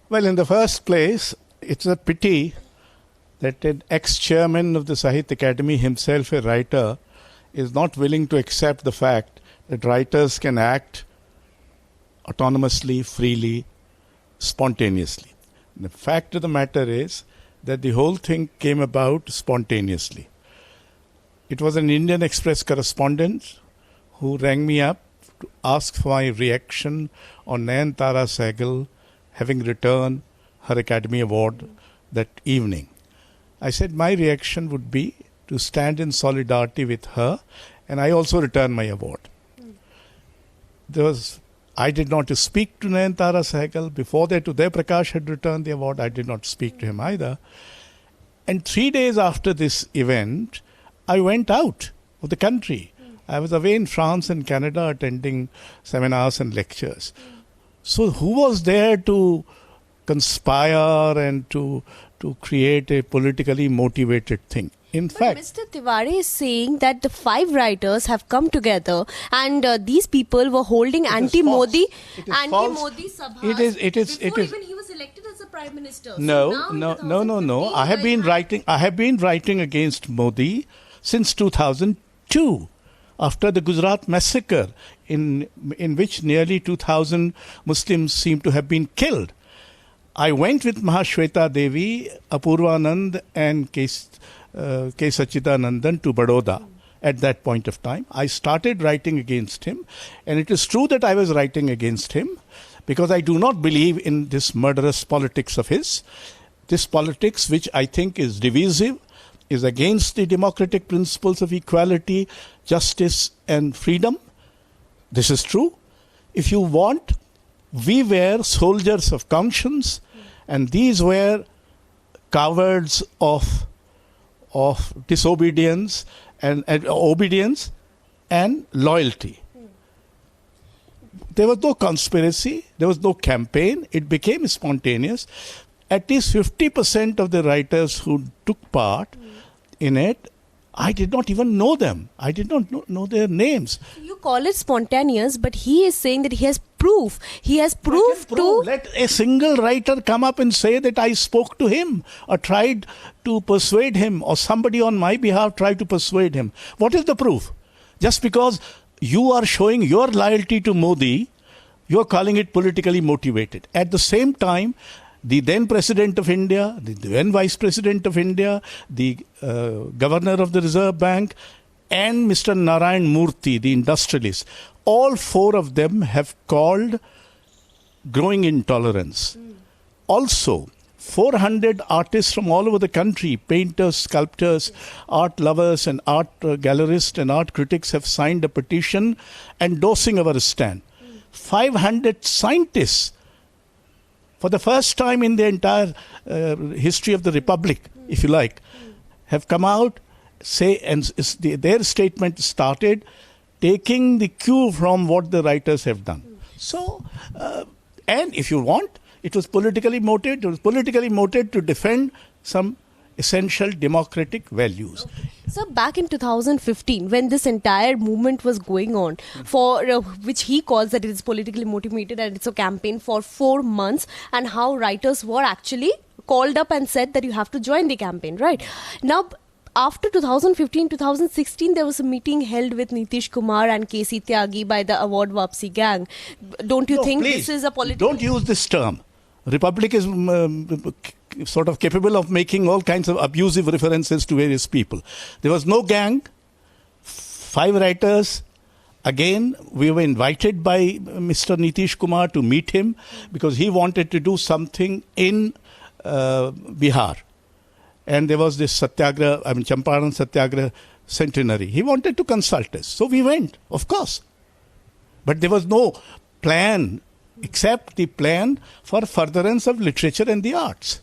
Well, in the first place, it's a pity that an ex-chairman of the Sahitya Academy, himself a writer, is not willing to accept the fact that writers can act autonomously, freely, spontaneously. The fact of the matter is that the whole thing came about spontaneously. It was an Indian Express correspondent who rang me up to ask for my reaction on Nayanthara Sehgal having returned her Academy Award that evening. I said my reaction would be to stand in solidarity with her, and I also return my award. I did not speak to Nayanthara Sehgal. Before that, Uday Prakash had returned the award. I did not speak to him either. And 3 days after this event, I went out of the country. I was away in France and Canada attending seminars and lectures. So who was there to conspire and to create a politically motivated thing? In fact, Mr. Tiwari is saying that the 5 writers have come together and these people were holding anti-Modi sabhas before even he was elected as a prime minister. No. I have been writing against Modi since 2002, after the Gujarat massacre, in which nearly 2,000 Muslims seem to have been killed. I went with Mahashweta Devi, Apurvanand and K. Sachidanandan to Baroda at that point of time. I started writing against him, and it is true that I was writing against him because I do not believe in this murderous politics of his. This politics, which I think is divisive, is against the democratic principles of equality, justice and freedom. This is true. If you want, we were soldiers of conscience, and these were cowards of disobedience and obedience and loyalty. There was no conspiracy, there was no campaign, it became spontaneous. At least 50% of the writers who took part in it, I did not even know them. I did not know their names. You call it spontaneous, but he is saying that he has proof. He has proof to... Let a single writer come up and say that I spoke to him or tried to persuade him, or somebody on my behalf tried to persuade him. What is the proof? Just because you are showing your loyalty to Modi, you are calling it politically motivated. At the same time, the then President of India, the then Vice President of India, the Governor of the Reserve Bank, and Mr. Narayan Murthy, the industrialist, all 4 of them have called growing intolerance. Also, 400 artists from all over the country, painters, sculptors, art lovers and art gallerists and art critics have signed a petition endorsing our stand. 500 scientists, for the first time in the entire history of the Republic, if you like, have come out, their statement started taking the cue from what the writers have done. So, and if you want, it was politically motivated. It was politically motivated to defend some essential democratic values. So back in 2015, when this entire movement was going on, for which he calls that it is politically motivated and it's a campaign for 4 months, and how writers were actually called up and said that you have to join the campaign, right? Now, after 2015-2016, there was a meeting held with Nitish Kumar and KC Tyagi by the Award Wapsi gang. Don't you think please, this is a political... Don't use this term. Republic is sort of capable of making all kinds of abusive references to various people. There was no gang, 5 writers. Again, we were invited by Mr. Nitish Kumar to meet him because he wanted to do something in Bihar. And there was this Champaran Satyagraha centenary. He wanted to consult us. So we went, of course. But there was no plan except the plan for furtherance of literature and the arts.